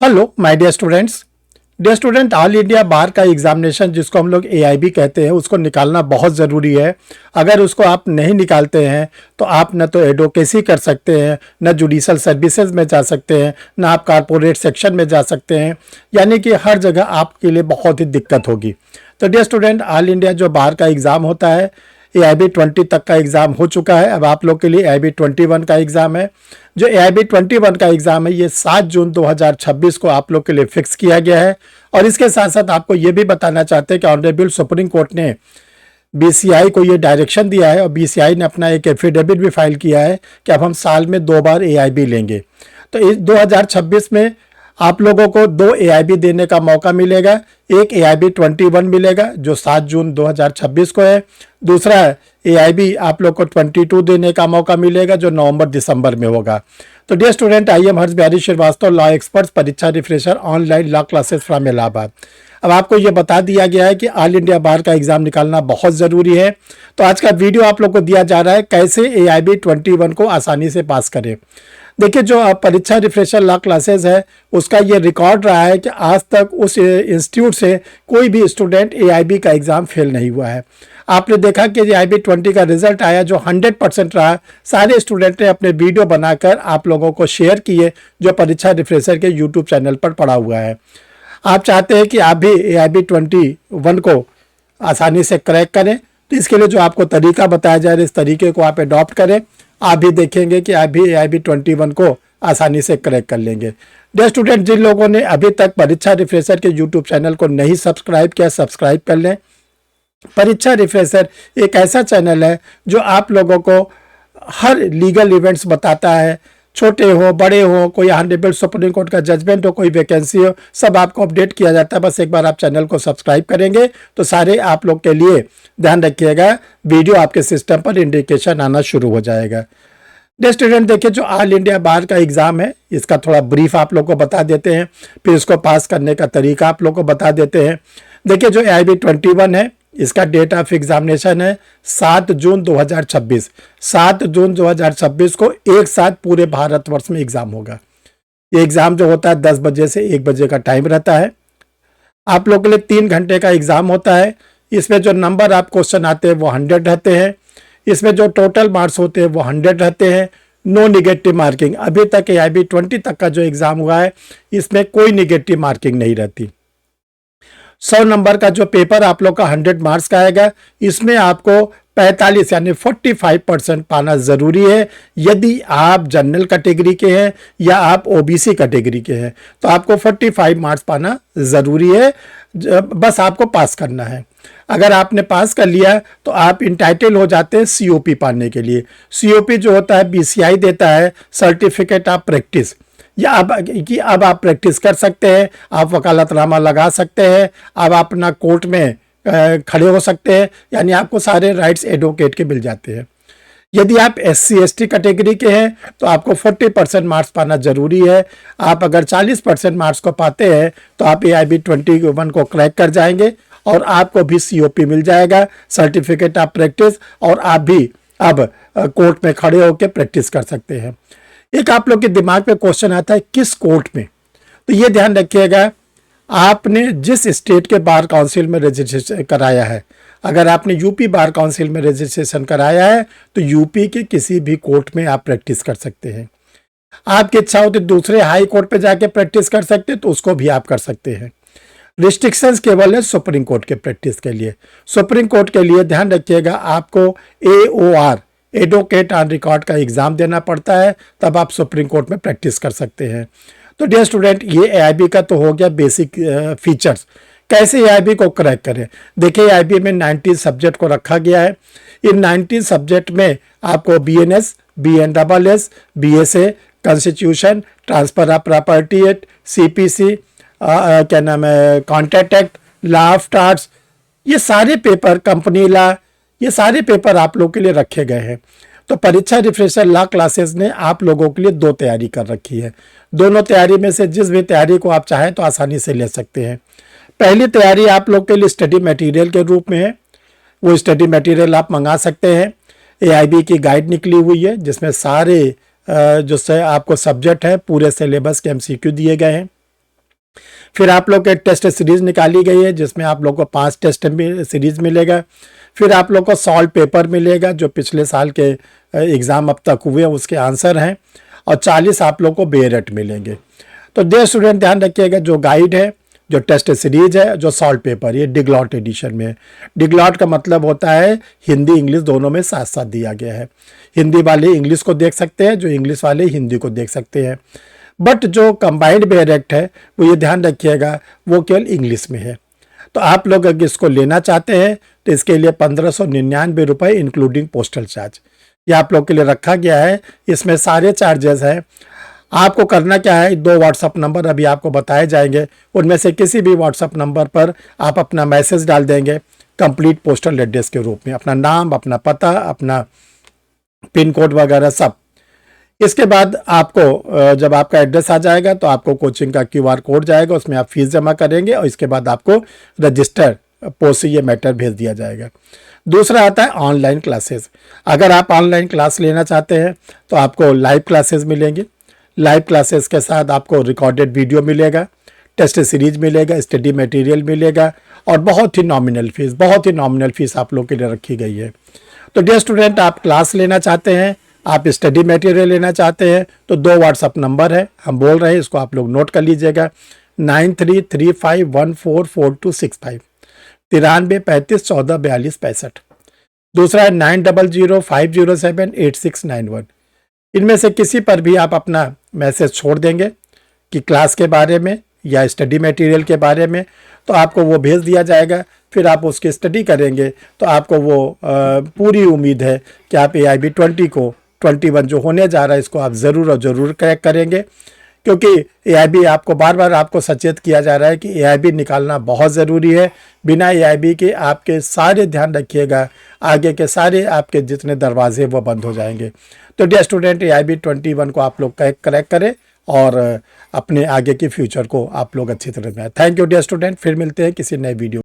Hello my dear students. Dear student, all India bar का examination जिसको हम लोग एआईबी कहते हैं उसको निकालना बहुत ज़रूरी है। अगर उसको आप नहीं निकालते हैं तो आप न तो एडवोकेसी कर सकते हैं, न जुडिशल सर्विसेज में जा सकते हैं, न आप कारपोरेट सेक्शन में जा सकते हैं। यानी कि हर जगह आपके लिए बहुत ही दिक्कत होगी। तो डियर स्टूडेंट, ऑल इंडिया जो बार का एग्ज़ाम होता है AIB 20 तक का एग्ज़ाम हो चुका है। अब आप लोग के लिए AIB 21 का एग्ज़ाम है। जो AIB 21 का एग्ज़ाम है ये 7 जून 2026 को आप लोग के लिए फिक्स किया गया है। और इसके साथ साथ आपको ये भी बताना चाहते हैं कि ऑनरेबल सुप्रीम कोर्ट ने BCI को ये डायरेक्शन दिया है और BCI ने अपना एक एफिडेविट भी फाइल किया है कि अब हम साल में 2 बार AIB लेंगे। तो इस 2026 में आप लोगों को 2 AIB देने का मौका मिलेगा। एक AIB 21 मिलेगा जो 7 जून 2026 को है। दूसरा AIB आप लोग को 22 देने का मौका मिलेगा जो नवंबर दिसंबर में होगा। तो dear student, I am Harsh Bihari Srivastava, law experts, परीक्षा refresher, online law classes from Allahabad. अब आपको ये बता दिया गया है कि ऑल इंडिया बार का एग्जाम निकालना बहुत ज़रूरी है। तो आज का वीडियो आप लोग को दिया जा रहा है कैसे AIB 21 को आसानी से पास करें। देखिए, जो परीक्षा रिफ्रेशर लॉ क्लासेस है उसका ये रिकॉर्ड रहा है कि आज तक उस इंस्टीट्यूट से कोई भी स्टूडेंट AIB का एग्ज़ाम फेल नहीं हुआ है। आपने देखा कि AIB 20 का रिजल्ट आया जो 100% रहा। सारे स्टूडेंट ने अपने वीडियो बनाकर आप लोगों को शेयर किए जो परीक्षा रिफ्रेशर के यूट्यूब चैनल पर पड़ा हुआ है। आप चाहते हैं कि आप भी AIB 21 को आसानी से क्रैक करें, तो इसके लिए जो आपको तरीका बताया जा रहा है इस तरीके को आप अडॉप्ट करें। आप भी देखेंगे कि आप भी AIB 21 को आसानी से क्रैक कर लेंगे। डियर स्टूडेंट, जिन लोगों ने अभी तक परीक्षा रिफ्रेशर के यूट्यूब चैनल को नहीं सब्सक्राइब किया, सब्सक्राइब कर लें। परीक्षा रिफ्रेशर एक ऐसा चैनल है जो आप लोगों को हर लीगल इवेंट्स बताता है, छोटे हो बड़े हो, कोई ऑनरेबल सुप्रीम कोर्ट का जजमेंट हो, कोई वैकेंसी हो, सब आपको अपडेट किया जाता है। बस एक बार आप चैनल को सब्सक्राइब करेंगे तो सारे आप लोग के लिए, ध्यान रखिएगा, वीडियो आपके सिस्टम पर इंडिकेशन आना शुरू हो जाएगा। डियर स्टूडेंट, देखिए, जो ऑल इंडिया बार का एग्ज़ाम है इसका थोड़ा ब्रीफ आप लोग को बता देते हैं, फिर इसको पास करने का तरीका आप लोग को बता देते हैं। देखिए, जो AIB 21 है इसका डेट ऑफ एग्जामिनेशन है 7 जून 2026। 7 जून 2026 को एक साथ पूरे भारतवर्ष में एग्ज़ाम होगा। ये एग्ज़ाम जो होता है 10 बजे से 1 बजे का टाइम रहता है। आप लोगों के लिए 3 घंटे का एग्ज़ाम होता है। इसमें जो नंबर आप क्वेश्चन आते हैं वो 100 रहते हैं। इसमें जो टोटल मार्क्स होते हैं वो 100 रहते हैं। No negative marking. अभी तक AIB 20 तक का जो एग्ज़ाम हुआ है इसमें कोई निगेटिव मार्किंग नहीं रहती। 100 नंबर का जो पेपर आप लोग का 100 मार्क्स का आएगा, इसमें आपको 45 यानी 45% पाना ज़रूरी है। यदि आप जनरल कैटेगरी के हैं या आप OBC कैटेगरी के हैं तो आपको 45 मार्क्स पाना ज़रूरी है। बस आपको पास करना है। अगर आपने पास कर लिया तो आप इंटाइटल हो जाते हैं COP पाने के लिए। COP जो होता है BCI देता है, सर्टिफिकेट ऑफ प्रैक्टिस। या अब आप प्रैक्टिस कर सकते हैं, आप वकालतनामा लगा सकते हैं, अब आप अपना कोर्ट में खड़े हो सकते हैं, यानी आपको सारे राइट्स एडवोकेट के मिल जाते हैं। यदि आप SC ST कैटेगरी के हैं तो आपको 40% मार्क्स पाना ज़रूरी है। आप अगर 40% मार्क्स को पाते हैं तो आप AIB 21 को क्रैक कर जाएंगे और आपको भी COP मिल जाएगा, सर्टिफिकेट ऑफ प्रैक्टिस, और आप भी अब कोर्ट में खड़े होकर प्रैक्टिस कर सकते हैं। एक आप लोग के दिमाग में क्वेश्चन आता है किस कोर्ट में, तो ये ध्यान रखिएगा, आपने जिस स्टेट के बार काउंसिल में रजिस्ट्रेशन कराया है। अगर आपने UP बार काउंसिल में रजिस्ट्रेशन कराया है तो UP के किसी भी कोर्ट में आप प्रैक्टिस कर सकते हैं। आपकी इच्छा हो तो दूसरे हाई कोर्ट पे जाके प्रैक्टिस कर सकते हैं तो उसको भी आप कर सकते हैं। रिस्ट्रिक्शंस केवल है सुप्रीम कोर्ट के प्रैक्टिस के लिए। सुप्रीम कोर्ट के लिए ध्यान रखिएगा, आपको AOR एडवोकेट ऑन रिकॉर्ड का एग्ज़ाम देना पड़ता है, तब आप सुप्रीम कोर्ट में प्रैक्टिस कर सकते हैं। तो डियर स्टूडेंट, ये AIB का तो हो गया बेसिक फीचर्स। कैसे AIB को क्रैक करें। देखिए, AIB में 19 सब्जेक्ट को रखा गया है। इन 19 सब्जेक्ट में आपको BNS, BNSS, BSA, constitution, transfer of property act, CPC, क्या नाम है, contract act, law of tarts, ये सारे पेपर, कंपनी लॉ, ये सारे पेपर आप लोगों के लिए रखे गए हैं। तो परीक्षा रिफ्रेशर लॉ क्लासेस ने आप लोगों के लिए 2 तैयारी कर रखी है। दोनों तैयारी में से जिस भी तैयारी को आप चाहें तो आसानी से ले सकते हैं। पहली तैयारी आप लोग के लिए स्टडी मटेरियल के रूप में है। वो स्टडी मटेरियल आप मंगा सकते हैं। AIB की गाइड निकली हुई है जिसमें सारे जो से आपको सब्जेक्ट है पूरे सिलेबस के MCQ दिए गए हैं। फिर आप लोग के टेस्ट सीरीज निकाली गई है जिसमें आप लोग को 5 टेस्ट सीरीज मिलेगा। फिर आप लोग को सॉल्व पेपर मिलेगा जो पिछले साल के एग्ज़ाम अब तक हुए उसके आंसर हैं, और 40 आप लोग को बेरेट मिलेंगे। तो डियर स्टूडेंट ध्यान रखिएगा, जो गाइड है, जो टेस्ट सीरीज है, जो सॉल्व पेपर, ये डिग्लॉट एडिशन में है। डिग्लॉट का मतलब होता है हिंदी इंग्लिश दोनों में साथ साथ दिया गया है। हिंदी वाले इंग्लिश को देख सकते हैं, जो इंग्लिश वाले हिंदी को देख सकते हैं। बट जो कंबाइंड बेरेक्ट है वो ये ध्यान रखिएगा वो केवल इंग्लिश में है। तो आप लोग अगर इसको लेना चाहते हैं तो इसके लिए 1599 रुपये इंक्लूडिंग पोस्टल चार्ज ये आप लोग के लिए रखा गया है। इसमें सारे चार्जेस हैं। आपको करना क्या है, 2 व्हाट्सअप नंबर अभी आपको बताए जाएंगे, उनमें से किसी भी व्हाट्सअप नंबर पर आप अपना मैसेज डाल देंगे कंप्लीट पोस्टल एड्रेस के रूप में, अपना नाम, अपना पता, अपना पिन कोड वगैरह सब। इसके बाद आपको जब आपका एड्रेस आ जाएगा तो आपको कोचिंग का QR कोड जाएगा, उसमें आप फीस जमा करेंगे और इसके बाद आपको रजिस्टर पोस्ट से ये मैटर भेज दिया जाएगा। दूसरा आता है ऑनलाइन क्लासेस। अगर आप ऑनलाइन क्लास लेना चाहते हैं तो आपको लाइव क्लासेस मिलेंगे। लाइव क्लासेस के साथ आपको रिकॉर्डेड वीडियो मिलेगा, टेस्ट सीरीज मिलेगा, स्टडी मटेरियल मिलेगा और बहुत ही नॉमिनल फीस आप लोग के लिए रखी गई है। तो डियर स्टूडेंट, आप क्लास लेना चाहते हैं, आप स्टडी मटेरियल लेना चाहते हैं तो 2 व्हाट्सअप नंबर है, हम बोल रहे हैं, इसको आप लोग नोट कर लीजिएगा। 9335144265 93 35 14 42 65। दूसरा है 9005078691। इनमें से किसी पर भी आप अपना मैसेज छोड़ देंगे कि क्लास के बारे में या स्टडी मटेरियल के बारे में, तो आपको वो भेज दिया जाएगा। फिर आप उसकी स्टडी करेंगे तो आपको वो पूरी उम्मीद है कि आप AIB 20 को 21 जो होने जा रहा है इसको आप ज़रूर और ज़रूर क्रैक करेंगे, क्योंकि AIB आपको बार बार आपको सचेत किया जा रहा है कि AIB निकालना बहुत ज़रूरी है। बिना AIB के आपके सारे, ध्यान रखिएगा, आगे के सारे आपके जितने दरवाजे वो बंद हो जाएंगे। तो डियर स्टूडेंट, AIB 21 को आप लोग क्रैक करें और अपने आगे के फ्यूचर को आप लोग अच्छी तरह में। थैंक यू डियर स्टूडेंट, फिर मिलते हैं किसी नए वीडियो।